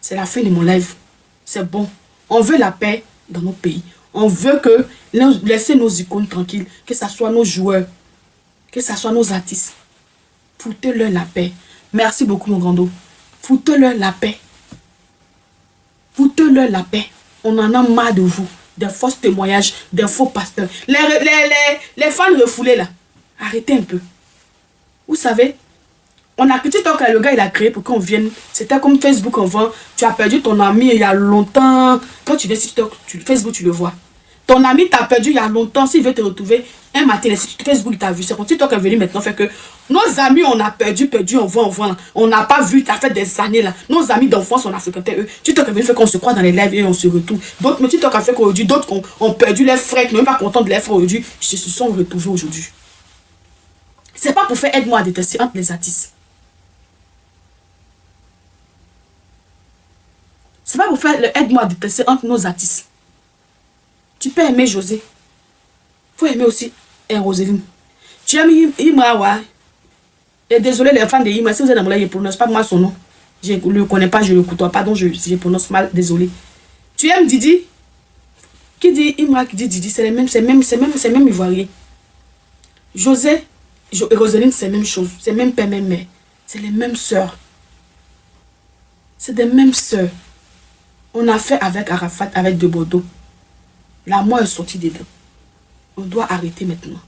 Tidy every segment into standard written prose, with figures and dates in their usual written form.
c'est la fin de mon live. C'est bon. On veut la paix dans nos pays. On veut que laisser nos icônes tranquilles, que ce soit nos joueurs, que ce soit nos artistes. Foutez-leur la paix. Merci beaucoup, mon grand dos. Foutez-leur la paix. Foutez-leur la paix. On en a marre de vous. Des fausses témoignages, des faux pasteurs. Les fans refoulés là. Arrêtez un peu. Vous savez, on a petit temps que le gars il a créé pour qu'on vienne. C'était comme Facebook avant. Tu as perdu ton ami il y a longtemps. Quand tu viens sur TikTok, Facebook, tu le vois. Ton ami t'a perdu il y a longtemps. S'il veut te retrouver, un matin, sur Facebook, il t'a vu. C'est pour TikTok est venu maintenant. Fait que nos amis, on a perdu, on voit. On n'a pas vu, ça fait des années là. Nos amis d'enfance, on a fréquenté eux. TikTok est venu faire qu'on se croit dans les lives et on se retrouve. D'autres, mais TikTok a fait qu'aujourd'hui, d'autres ont perdu les frères, qui n'ont même pas content de les frères aujourd'hui, se sont retrouvés aujourd'hui. C'est pas pour faire aide-moi à détester entre les artistes. C'est pas pour faire le aide-moi à détester entre nos artistes. Tu peux aimer José. Faut aimer aussi Roseline. Tu aimes Imra. Et désolé les fans de Imra, si vous êtes dans mon live, je ne prononce pas moi son nom. Je ne le connais pas, je ne le côtoie pas, donc si je prononce mal, désolé. Tu aimes Didi? Qui dit Imra, qui dit Didi, c'est même ivoirien. José et Roseline, c'est la même chose. C'est même père, même mère. C'est les mêmes sœurs. C'est des mêmes sœurs. On a fait avec Arafat, avec De Bordeaux. La mort est sortie dedans. On doit arrêter maintenant.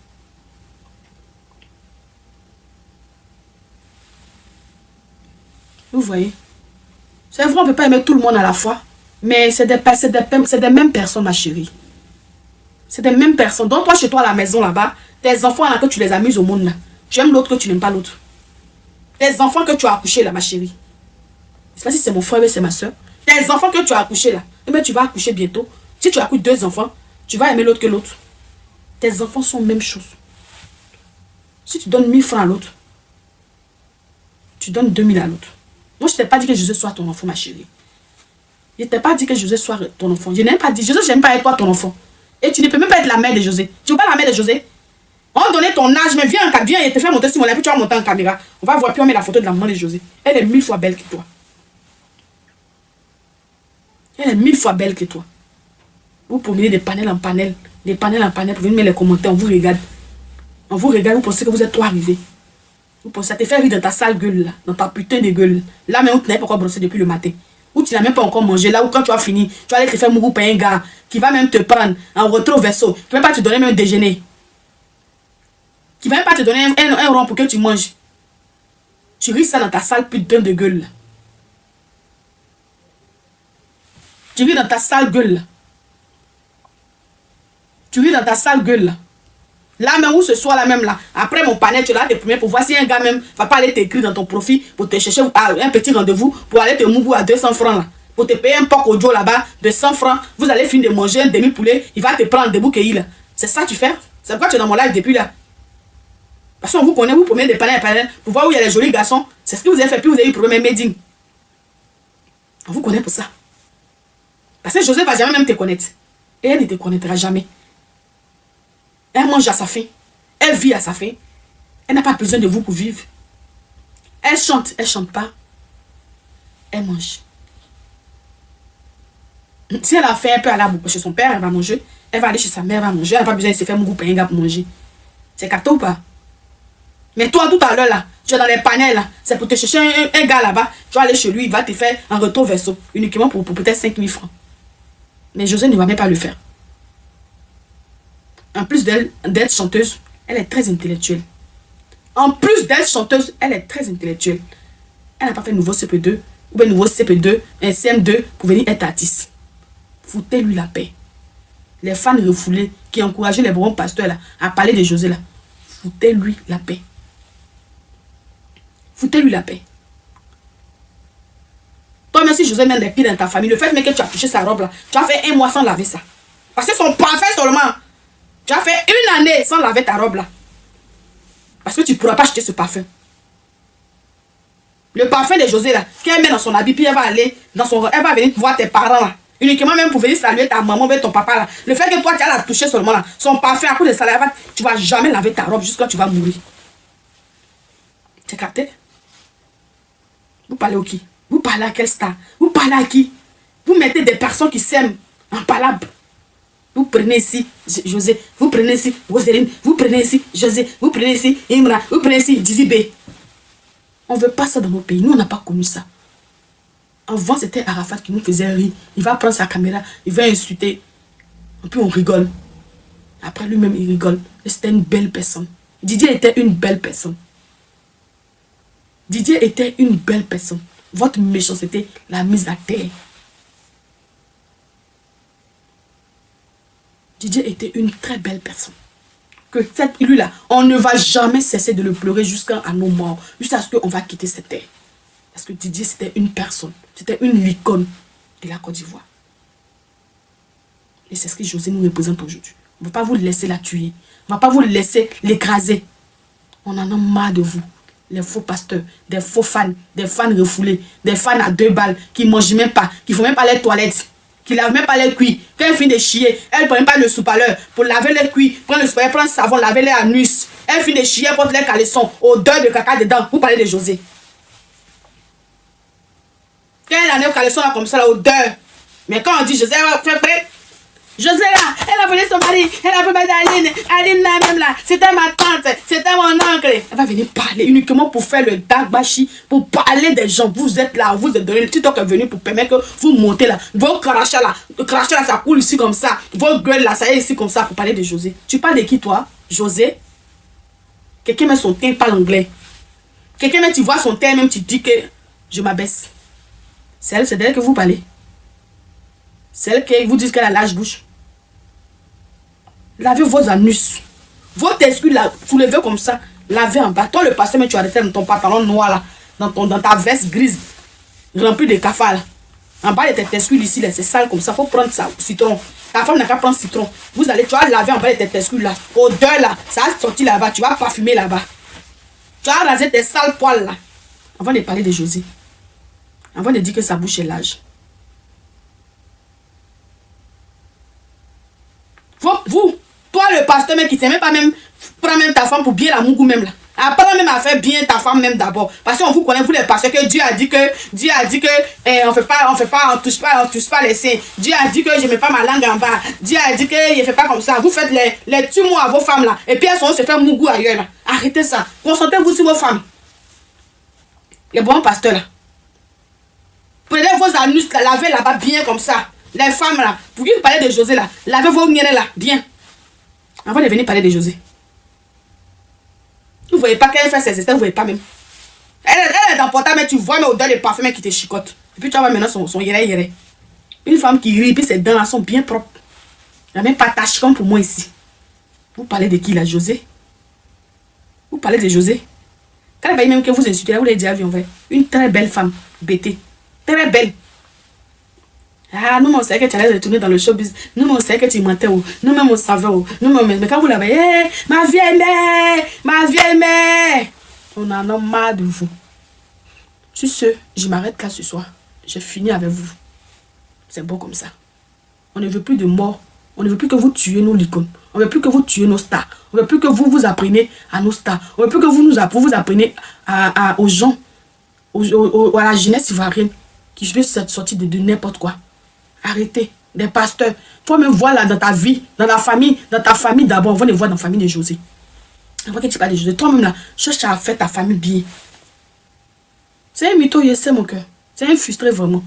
Vous voyez? C'est vrai, on ne peut pas aimer tout le monde à la fois. Mais c'est des mêmes personnes, ma chérie. C'est des mêmes personnes. Donc toi, chez toi, à la maison, là-bas, tes enfants, là, que tu les amuses au monde, là. Tu aimes l'autre que tu n'aimes pas l'autre. Tes enfants que tu as accouchés, là, ma chérie. Je ne sais pas si c'est mon frère ou c'est ma soeur. Tes enfants que tu as accouchés, là. Eh bien, tu vas accoucher bientôt. Si tu accouches 2 enfants, tu vas aimer l'autre que l'autre. Tes enfants sont la même chose. Si tu donnes 1000 francs à l'autre, tu donnes 2000 à l'autre. Moi, je ne t'ai pas dit que José soit ton enfant, ma chérie. Je ne t'ai pas dit que José soit ton enfant. Je n'ai pas dit, José, je n'aime pas être toi ton enfant. Et tu ne peux même pas être la mère de José. Tu ne veux pas la mère de José? On va donner ton âge, mais viens, et te faire monter sur mon live, puis tu vas monter en caméra. On va voir, puis on met la photo de la maman de José. Elle est 1000 fois belle que toi. Elle est 1000 fois belle que toi. Vous promenez de panel en panel. Des panels en panel, vous venez mettre les commentaires, on vous regarde. On vous regarde, vous pensez que vous êtes trop arrivé. Vous pensez, ça te fait rire dans ta sale gueule là, dans ta putain de gueule. Là, mais où tu n'as pas encore brossé depuis le matin. Où tu n'as même pas encore mangé. Là où quand tu as fini, tu vas aller te faire mourir par un gars qui va même te prendre en retour au vaisseau. Qui ne va même pas te donner même un déjeuner. Qui ne va même pas te donner un rond pour que tu manges. Tu ris ça dans ta sale putain de gueule là. Tu ris dans ta sale gueule là. Tu ris dans ta sale gueule là. Là même où ce soit là même là. Après mon panel, tu l'as déprimé pour voir si un gars même va pas aller t'écrire dans ton profil pour te chercher un petit rendez-vous pour aller te mouvoir à 200 francs là. Pour te payer un poc audio là-bas de 100 francs. Vous allez finir de manger un demi-poulet. Il va te prendre debout qu'il là. C'est ça que tu fais. C'est pourquoi tu es dans mon live depuis là. Parce qu'on vous connaît, vous prenez des panels pour voir où il y a les jolis garçons. C'est ce que vous avez fait. Puis vous avez eu problème medding. On vous connaît pour ça. Parce que José va jamais même te connaître. Et elle ne te connaîtra jamais. Elle mange à sa faim. Elle vit à sa faim. Elle n'a pas besoin de vous pour vivre. Elle chante pas. Elle mange. Si elle a faim, elle peut aller chez son père, elle va manger. Elle va aller chez sa mère, elle va manger. Elle n'a pas besoin de se faire mon groupe un gars pour manger. C'est capté ou pas? Mais toi, tout à l'heure, là, tu es dans les panels, là. C'est pour te chercher un gars là-bas. Tu vas aller chez lui, il va te faire un retour verso. Uniquement pour peut-être 5000 francs. Mais José ne va même pas le faire. En plus d'être chanteuse, elle est très intellectuelle. En plus d'être chanteuse, elle est très intellectuelle. Elle n'a pas fait nouveau CP2, ou bien nouveau CP2, un CM2 pour venir être artiste. Foutez-lui la paix. Les fans refoulés qui encourageaient les bons pasteurs là, à parler de José là. Foutez-lui la paix. Foutez-lui la paix. Toi, même si José met des pieds dans ta famille, le fait même que tu as touché sa robe là, tu as fait 1 mois sans laver ça. Parce que son parfum seulement. Tu as fait 1 année sans laver ta robe là. Parce que tu ne pourras pas acheter ce parfum. Le parfum de José là, qu'elle met dans son habit, puis elle va aller elle va venir voir tes parents là. Uniquement même pour venir saluer ta maman ou ton papa là. Le fait que toi tu as la touché seulement là, son parfum à cause de ça là, tu ne vas jamais laver ta robe jusqu'à tu vas mourir. Tu as capté? Vous parlez au qui? Vous parlez à quelle star? Vous parlez à qui? Vous mettez des personnes qui s'aiment en palabre. Vous prenez ici José, vous prenez ici Roseline, vous prenez ici José, vous prenez ici Imra, vous prenez ici Dizibé. On ne veut pas ça dans nos pays. Nous, on n'a pas connu ça. Avant, c'était Arafat qui nous faisait rire. Il va prendre sa caméra, il va insulter. Et puis on rigole. Après lui-même, il rigole. C'était une belle personne. Didier était une belle personne. Didier était une belle personne. Votre méchanceté l'a mise à terre. Didier était une très belle personne. Que cette lui-là, on ne va jamais cesser de le pleurer jusqu'à nos morts. Jusqu'à ce qu'on va quitter cette terre. Parce que Didier, c'était une personne. C'était une icône de la Côte d'Ivoire. Et c'est ce que José nous représente aujourd'hui. On ne va pas vous laisser la tuer. On ne va pas vous laisser l'écraser. On en a marre de vous. Les faux pasteurs, des faux fans, des fans refoulés, des fans à 2 balles, qui ne mangent même pas, qui ne font même pas les toilettes, qui ne lavent même pas les cuits. Quand elle finit de chier, elle ne prend même pas le soupe-à-l'heure pour laver les cuits, prendre le soupe-à-l'heure, prendre le savon, laver les anus. Elle finit de chier, elle porte les caleçons, odeur de caca dedans. Vous parlez de José. Quand elle a les caleçons là comme ça, la odeur. Mais quand on dit José, fait prêt. José là, elle a volé son mari, elle a volé Aline, Aline là même là, c'était ma tante, c'était mon oncle. Elle va venir parler uniquement pour faire le dagbashi, pour parler des gens. Vous êtes là, vous êtes donné, le TikTok est venu pour permettre que vous montez là. Vos crachats là, ça coule ici comme ça, vos gueules là, ça est ici comme ça pour parler de José. Tu parles de qui toi? José? Quelqu'un met son teint, parle anglais. Quelqu'un met, tu vois son teint, même tu dis que je m'abaisse. C'est d'elle que vous parlez. C'est elle qui vous dit qu'elle a l'âge bouche. Lavez vos anus. Vos tescules là, soulevez comme ça. Lavez en bas. Toi le pasteur, mais tu as arrêté dans ton pantalon noir là. Dans ta veste grise. Remplie de cafards là. En bas de tes tescules ici, c'est sale comme ça. Il faut prendre ça, citron. Ta femme n'a qu'à prendre citron. Tu vas laver en bas de tes tescules là. Odeur là. Ça a sorti là-bas. Tu vas parfumer là-bas. Tu vas raser tes sales poils là. Avant de parler de José. Avant de dire que sa bouche est l'âge. Vous, toi le pasteur même qui ne sait même pas même prendre même ta femme pour bien la mougou même là. Apprends même à faire bien ta femme même d'abord. Parce qu'on vous connaît, vous les pasteurs, que Dieu a dit que on touche pas les seins. Dieu a dit que je ne mets pas ma langue en bas. Dieu a dit que je ne fais pas comme ça. Vous faites les tumours à vos femmes là. Et puis elles sont se faire mougou ailleurs là. Arrêtez ça. Concentrez-vous sur vos femmes. Les bons pasteurs là. Prenez vos anus là, lavez là-bas bien comme ça. Les femmes là, pour qui vous parlez de José là, lavez vos miennes là, bien. Avant de venir parler de José. Vous ne voyez pas qu'elle fait ses essais, vous ne voyez pas même. Elle est dans le portable, mais tu vois mais odeur de parfum qui te chicote. Et puis tu vois maintenant son yéré. Une femme qui rit, puis ses dents là sont bien propres. Il n'y a même pas de tache comme pour moi ici. Vous parlez de qui là, José? Vous parlez de José? Quand elle va même que vous insultez, vous l'avez déjà vu en vrai. Une très belle femme, bêtée. Très belle. Ah, nous, on savait que tu allais retourner dans le showbiz. Nous, on savait que tu mentais. Nous-mêmes, on savait. Mais quand vous l'avez, ma vieille mère, on en a marre de vous. Sur ce, je m'arrête là ce soir. J'ai fini avec vous. C'est bon comme ça. On ne veut plus de morts. On ne veut plus que vous tuiez nos icônes. On ne veut plus que vous tuiez nos stars. On ne veut plus que vous appreniez à nos stars. On ne veut plus que vous appreniez aux gens, à la jeunesse ivoirienne qui veut sortir de n'importe quoi. Arrêtez. Des pasteurs. Toi-même, voilà dans ta vie, dans ta famille d'abord. On va les voir dans la famille de José. Avant que tu parles de José, toi-même là, cherche à faire ta famille bien. C'est un mytho, je sais mon cœur. C'est un frustré vraiment.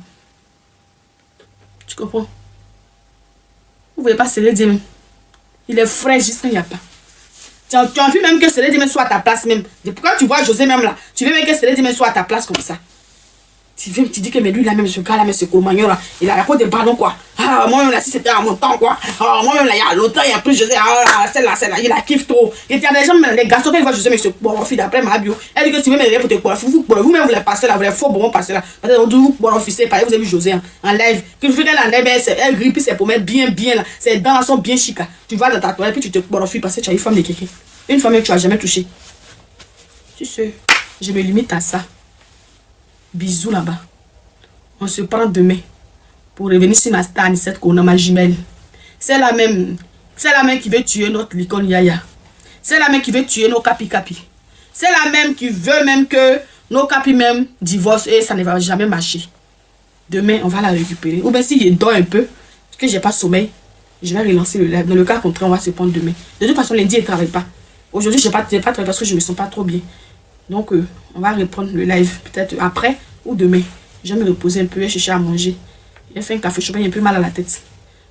Tu comprends? Vous ne voyez pas Célédie même. Il est frais juste quand il n'y a pas. Tu as envie même que Célédie même soit à ta place même. Pourquoi tu vois José même là? Tu veux même que Célédie même soit à ta place comme ça. Tu viens, tu dis que mais lui là même ce gars là, mais ce Colmagnon là, il a la côte des ballons quoi. Ah, moi-même là, si c'était à mon temps quoi. Ah, moi-même là, il y a longtemps, il y a plus José. Ah, celle-là, il la kiffe trop. Et il y a des gens, les garçons, quand ils voient José, mais ce Borofi d'après ma bio, elle dit que tu veux me pour te Borofi, vous-même vous les passez là, vous les faux bon passez là. Parce que vous Borofi, vous avez vu José hein, en live. Que vous faites en live, elle grippe, c'est pour mettre bien là. Ses dents là sont bien chic. Tu vas dans ta toilette, puis tu te Borofi parce que tu as une femme de quelqu'un. Une femme que tu n'as jamais touchée. Tu sais, je me limite à ça. Bisous là-bas. On se prend demain pour revenir sur ma star Anicette Kona, ma jumelle. C'est la même qui veut tuer notre licon Yaya. C'est la même qui veut tuer nos capi-capi. C'est la même qui veut même que Nos capis même divorce et ça ne va jamais marcher. Demain, on va la récupérer. Ou bien si je dors un peu, parce que j'ai pas sommeil, je vais relancer le live. Dans le cas contraire, on va se prendre demain. De toute façon, lundi, il ne travaille pas. Aujourd'hui, je n'ai pas travaillé parce que je ne me sens pas trop bien. Donc, on va reprendre le live peut-être après ou demain. Je vais me reposer un peu et chercher à manger. J'ai fait un café chaud, j'ai un peu mal à la tête.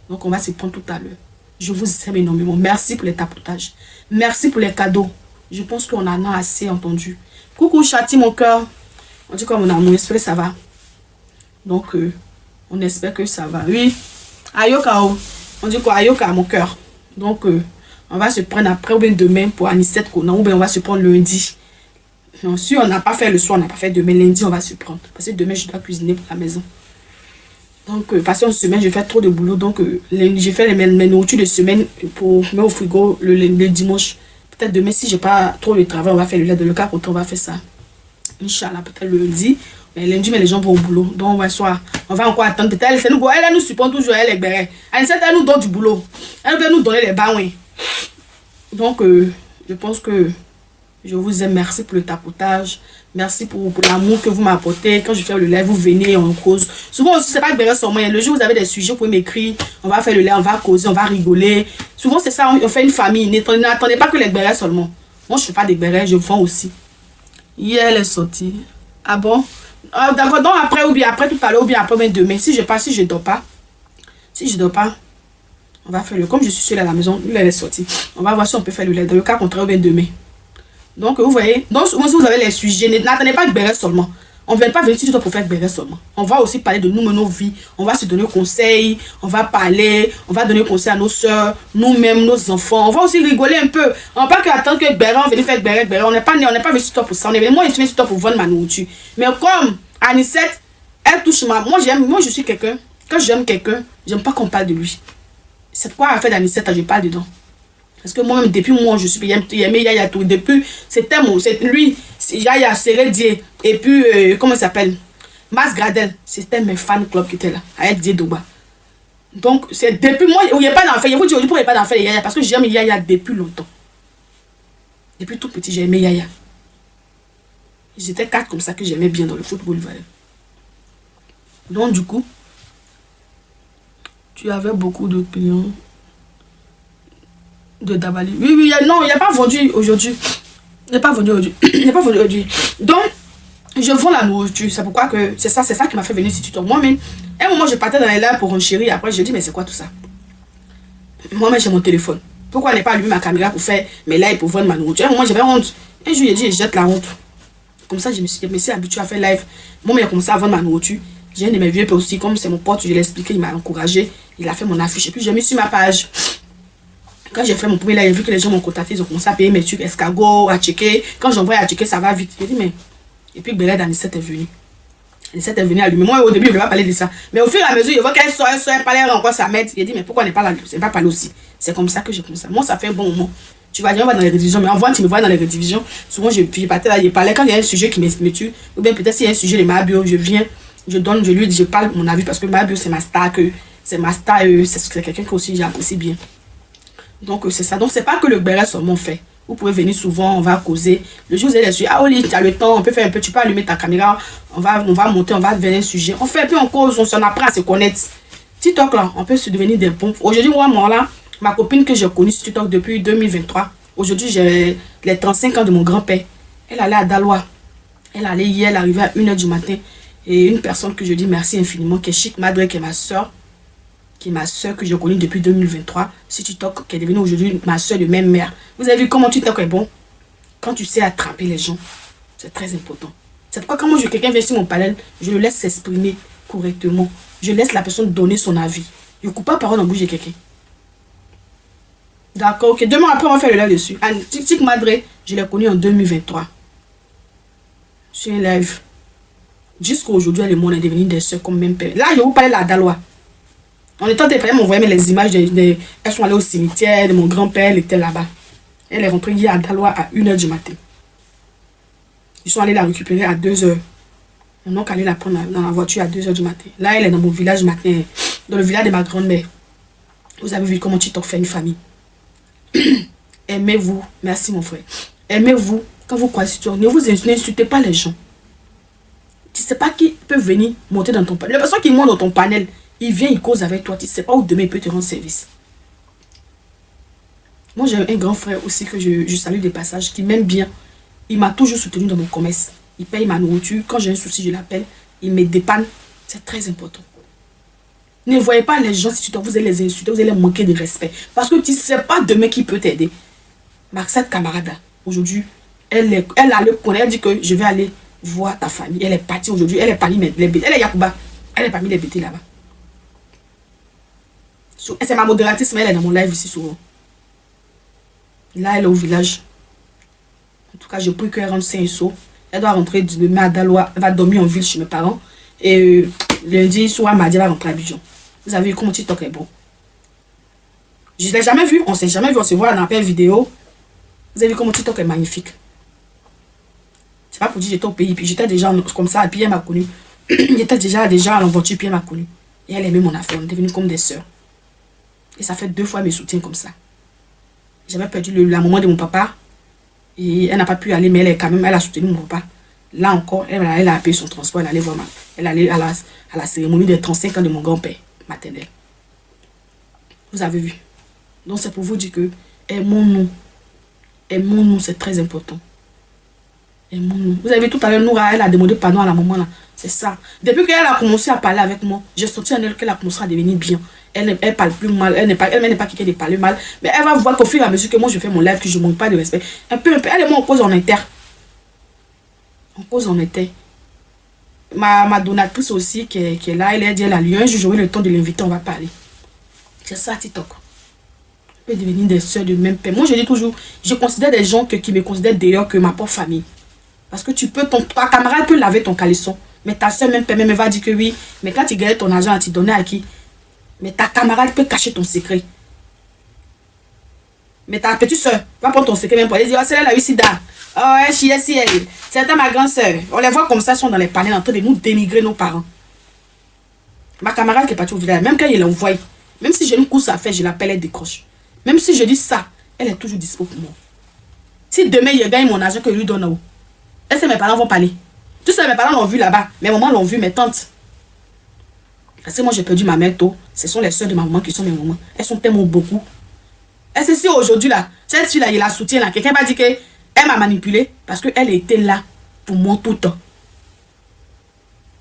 Donc, on va se prendre tout à l'heure. Je vous aime énormément. Merci pour les tapotages. Merci pour les cadeaux. Je pense qu'on en a assez entendu. Coucou, Chati, mon cœur. On dit quoi, mon amour? J'espère que ça va. Donc, on espère que ça va. Oui. Ayoka, on dit quoi? Ayoka, mon cœur. Donc, on va se prendre après ou bien demain pour Anisette Kona. Ou bien on va se prendre lundi. Non, si on n'a pas fait le soir, on n'a pas fait demain. Lundi, on va se prendre. Parce que demain, je dois cuisiner pour la maison. Donc, parce qu'en semaine, je fais trop de boulot. Donc, j'ai fait mes nourritures de semaine pour mettre au frigo le dimanche. Peut-être demain, si je n'ai pas trop de travail, on va faire le lait de le cas. On va faire ça. Inch'Allah, peut-être le lundi. Mais lundi, mais les gens vont au boulot. Donc, on va encore attendre. Peut-être elle nous supporte toujours. Elle est bérée. Elle nous donne du boulot. Elle veut nous donner les bains. Donc, je pense que je vous aime. Merci pour le tapotage. Merci pour l'amour que vous m'apportez. Quand je fais le live, vous venez, on cause. Souvent aussi, c'est pas que Béret sur moi. Le jour où vous avez des sujets, vous pouvez m'écrire. On va faire le live, on va causer, on va rigoler. Souvent, c'est ça, on fait une famille. N'attendez pas que les Bérets seulement. Moi, je fais pas des Bérets, je vends aussi. Hier, elle est sortie. Ah bon? D'accord, donc après, ou bien après tout à l'heure, ou bien après, même demain. Si je dors pas, on va faire le. Comme je suis seule à la maison, elle est sortie. On va voir si on peut faire le live. Dans le cas contraire, ou bien demain. Donc, vous voyez, donc souvent, si vous avez les sujets, n'attendez pas que Béret seulement. On ne vient pas venir ici pour faire Béret seulement. On va aussi parler de nous, nos vies. On va se donner conseil. On va parler. On va donner conseil à nos soeurs, nous-mêmes, nos enfants. On va aussi rigoler un peu. On ne va pas attendre que Béret, on vienne faire Béret. On n'est pas venu sur toi pour ça. Moi, je suis venu sur toi pour vendre ma nourriture. Mais comme Anisette, elle touche moi, je suis quelqu'un. Quand j'aime quelqu'un, j'aime pas qu'on parle de lui. C'est quoi à faire d'Anisette, je parle dedans. Parce que moi-même, depuis moi, je suis aimé Yaya tout. Depuis, c'est lui, Yaya, Sérédier. Et puis, comment il s'appelle? Mas Gradel. C'était mes fan club qui étaient là, avec Dieu Doba. Donc, c'est depuis moi, il n'y a pas d'enfant. Je vous dis, il n'y a pas d'enfant, Yaya, parce que j'aime Yaya depuis longtemps. Depuis tout petit, j'ai aimé Yaya. Ils étaient 4 comme ça que j'aimais bien dans le football. Voilà. Donc, du coup, tu avais beaucoup de clients. De Dabali. Oui, non, il n'y a pas vendu aujourd'hui. Il n'est pas vendu aujourd'hui. Donc, je vends la nourriture. C'est pourquoi que c'est ça qui m'a fait venir sur TikTok. Moi-même, à un moment, je partais dans les lives pour un chéri. Après, je dis, mais c'est quoi tout ça? Moi-même, j'ai mon téléphone. Pourquoi n'est pas allumé ma caméra pour faire mes lives pour vendre ma nourriture? À un moment, j'avais honte. Un jour, j'ai dit, je jette la honte. Comme ça, je me suis habitué à faire live. Moi, j'ai commencé à vendre ma nourriture. J'ai un de mes vieux pères aussi, comme c'est mon pote, je l'ai expliqué, il m'a encouragé. Il a fait mon affiche. Et puis, j'ai mis sur ma page. Quand j'ai fait mon premier live, j'ai vu que les gens m'ont contacté, ils ont commencé à payer mes trucs, escargot, à checker. Quand j'envoie à checker, ça va vite. J'ai dit, mais. Et puis, Béret d'Anisette est venue. Anisette est venue allumer. Moi, au début, je ne vais pas parler de ça. Mais au fur et à mesure, je vois qu'elle sort, elle parle encore sa mère. J'ai dit, mais pourquoi on n'est pas là? C'est pas parler aussi. C'est comme ça que j'ai commencé. Moi, ça fait un bon moment. Tu vas dire, on va dans les rédivisions. Mais en voit, tu me vois dans les rédivisions. Souvent, je partais là, je parlais. Quand il y a un sujet qui me tue, ou bien peut-être s'il y a un sujet de ma bio, je viens, je parle mon avis parce que ma bio, c'est ma star. C'est quelqu'un que aussi j'apprécie bien. Donc, c'est ça. Donc, c'est pas que le Béret seulement fait. Vous pouvez venir souvent, on va causer. Le jour où vous allez sur, ah, Oli, tu as le temps, on peut faire un peu, tu peux allumer ta caméra, on va monter, on va venir un sujet. On fait un peu en cause, on s'en apprend à se connaître. TikTok, là, on peut se devenir des pompes. Aujourd'hui, moi, là, ma copine que j'ai connue sur TikTok depuis 2023, aujourd'hui, j'ai les 35 ans de mon grand-père. Elle allait à Daloa. Elle allait hier, elle arrivait à 1h du matin. Et une personne que je dis merci infiniment, qui est Chic Madre, qui est ma soeur, que j'ai connue depuis 2023, sur TikTok, qui est devenue aujourd'hui ma soeur de même mère. Vous avez vu comment TikTok est bon? Quand tu sais attraper les gens, c'est très important. C'est pourquoi quand moi quelqu'un vient sur mon panel, je le laisse s'exprimer correctement. Je laisse la personne donner son avis. Je ne coupe pas parole en bouche de quelqu'un. D'accord, ok. Demain après, on va faire le live dessus. Chic Madre, je l'ai connue en 2023. Sur un live. Jusqu'à aujourd'hui, le monde est devenu des soeurs comme même père. Là, je vais vous parler de la Daloa. En étant des parents, m'envoyaient les images. Elles sont allées au cimetière de mon grand-père, elle était là-bas. Elle est rentrée hier à Daloa à 1h du matin. Ils sont allés la récupérer à 2h. On a allé la prendre dans la voiture à 2h du matin. Là, elle est dans mon village matin, dans le village de ma grand-mère. Vous avez vu comment TikTok fait une famille. Aimez-vous. Merci mon frère. Aimez-vous. Quand vous croyez sur TikTok, ne vous insultez pas les gens. Tu ne sais pas qui peut venir monter dans ton panel. La personne qui monte dans ton panel, il vient, il cause avec toi. Tu ne sais pas où demain il peut te rendre service. Moi, j'ai un grand frère aussi que je salue des passages, qui m'aime bien. Il m'a toujours soutenu dans mon commerce. Il paye ma nourriture. Quand j'ai un souci, je l'appelle. Il me dépanne. C'est très important. Ne voyez pas les gens, si tu dois, vous allez les insulter, vous allez les manquer de respect. Parce que tu ne sais pas demain qui peut t'aider. Cette camarade, aujourd'hui, elle a le connaît. Elle dit que je vais aller voir ta famille. Elle est partie aujourd'hui. Elle est parmi les bêtés. Elle est Yakuba. Elle est parmi les bêtés là-bas. C'est ma modératrice, mais elle est dans mon live ici souvent. Là, elle est au village. En tout cas, je prie qu'elle rentre sain et sauf. Elle doit rentrer demain à Daloa. Elle va dormir en ville chez mes parents. Et lundi soir, mardi, elle va rentrer à Abidjan. Vous avez vu comment TikTok est bon. Je ne l'ai jamais vu. On ne s'est jamais vu. On se voit dans la vidéo. Vous avez vu comment TikTok est magnifique. C'est pas pour dire que j'étais au pays. Puis j'étais déjà comme ça. Et puis elle m'a connu. J'étais déjà en voiture. Puis elle m'a connu. Et elle aimait mon affaire. On est devenus comme des sœurs. Et ça fait 2 fois mes soutiens comme ça. J'avais perdu la maman de mon papa. Et elle n'a pas pu aller. Mais elle a soutenu mon papa. Là encore, elle a payé son transport. Elle allait voir elle allait à la cérémonie des 35 ans de mon grand-père maternel. Vous avez vu. Donc c'est pour vous dire que aimons-nous. Aimons-nous, c'est très important. Aimons-nous. Vous avez vu tout à l'heure, Noura, elle a demandé pardon à la maman là. C'est ça. Depuis qu'elle a commencé à parler avec moi, j'ai senti en elle qu'elle a commencé à devenir bien. Elle parle plus mal. Elle n'est pas quelqu'un de parler mal. Mais elle va voir qu'au fur et à mesure que moi je fais mon live, que je ne manque pas de respect. Un peu. Elle et moi on cause en inter. On cause en inter. Ma donatrice aussi qui est là, elle a dit elle a lieu. Un jour j'aurai le temps de l'inviter, on va parler. C'est ça TikTok. On peut devenir des soeurs de même père. Moi je dis toujours, je considère des gens qui me considèrent d'ailleurs que ma propre famille. Parce que ta camarade peut laver ton caleçon. Mais ta soeur même père même va dire que oui. Mais quand tu gagnes ton argent, tu donnes à qui? Mais ta camarade peut cacher ton secret. Mais ta petite soeur va prendre ton secret même pour aller dire, oh, c'est là la Ucida. Oh, c'est ma grande soeur. On les voit comme ça, ils sont dans les panels en train de nous dénigrer nos parents. Ma camarade qui est partie au village, même quand il l'envoie, même si j'ai une course à faire, je l'appelle, elle décroche. Même si je dis ça, elle est toujours dispo pour moi. Si demain il gagne mon argent que je lui donne, est-ce que mes parents vont parler? Tout ça, mes parents l'ont vu là-bas. Mes mamans l'ont vu, mes tantes. Parce que moi, j'ai perdu ma mère tôt. Ce sont les soeurs de ma maman qui sont mes mamans. Elles sont tellement beaucoup. Est-ce que si aujourd'hui, là, cette fille-là, il la soutient, là, quelqu'un va dire qu'elle m'a manipulé parce qu'elle était là pour moi tout le temps.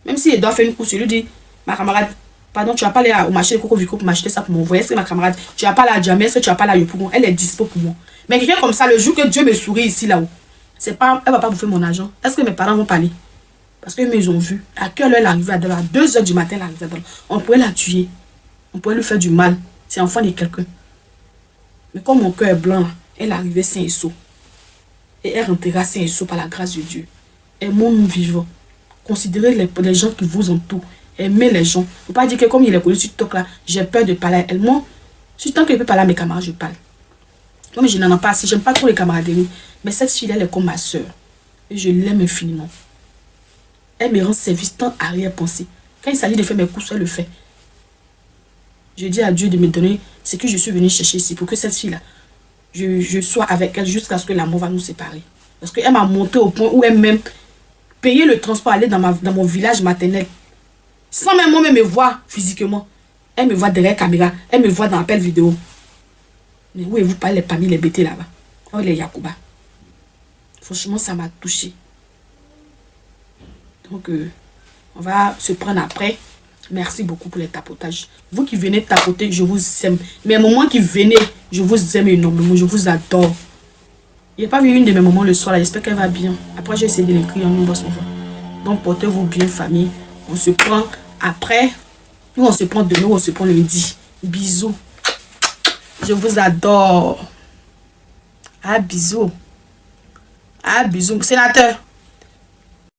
Même si elle doit faire une course, je lui dis, ma camarade, pardon, tu vas pas aller au marché de Coco Vico pour m'acheter ça pour m'envoyer. Est-ce que ma camarade, tu vas pas aller à Djamé, est-ce que tu vas pas aller pour moi? Elle est dispo pour moi. Mais quelqu'un comme ça, le jour que Dieu me sourit ici, là-haut, c'est pas, elle va pas bouffer mon argent. Est-ce que mes parents vont parler? Parce que ils ont vu. À quelle heure elle arrivait à 2 h du matin, elle arrivait à on pourrait la tuer. On pourrait lui faire du mal. C'est enfant de quelqu'un. Mais comme mon cœur est blanc, là, elle arrivait sain et sauf. Et elle rentrera sain et sauf par la grâce de Dieu. Aimons-nous vivants. Considérez les gens qui vous entourent. Aimez les gens. Il ne faut pas dire que comme il est connu sur TikTok là, j'ai peur de parler à elle. Moi, si tant que je peux parler à mes camarades, je parle. Non, mais je n'en ai pas assez. J'aime pas trop les camaraderies. Mais cette fille, elle est comme ma soeur. Et je l'aime infiniment. Elle me rend service tant arrière-pensée. Quand il s'agit de faire mes courses, elle le fait. Je dis à Dieu de me donner ce que je suis venu chercher ici pour que cette fille-là, je sois avec elle jusqu'à ce que l'amour va nous séparer. Parce qu'elle m'a monté au point où elle même payait le transport, aller dans mon village maternel. Sans même moi me voir physiquement. Elle me voit derrière la caméra. Elle me voit dans l'appel vidéo. Mais où est-vous parlez parmi les bêtés là-bas? Oh, les Yakuba. Franchement, ça m'a touché. Donc, on va se prendre après. Merci beaucoup pour les tapotages. Vous qui venez tapoter, je vous aime. Mais moi qui venez, je vous aime énormément. Je vous adore. Il n'y a pas vu une de mes mamans le soir là. J'espère qu'elle va bien. Après, j'ai essayé de l'écrire en nombre souvent. Donc, portez-vous bien, famille. On se prend après. Nous, on se prend demain, on se prend lundi. Bisous. Je vous adore. Ah, bisous. Ah, bisous. Sénateur.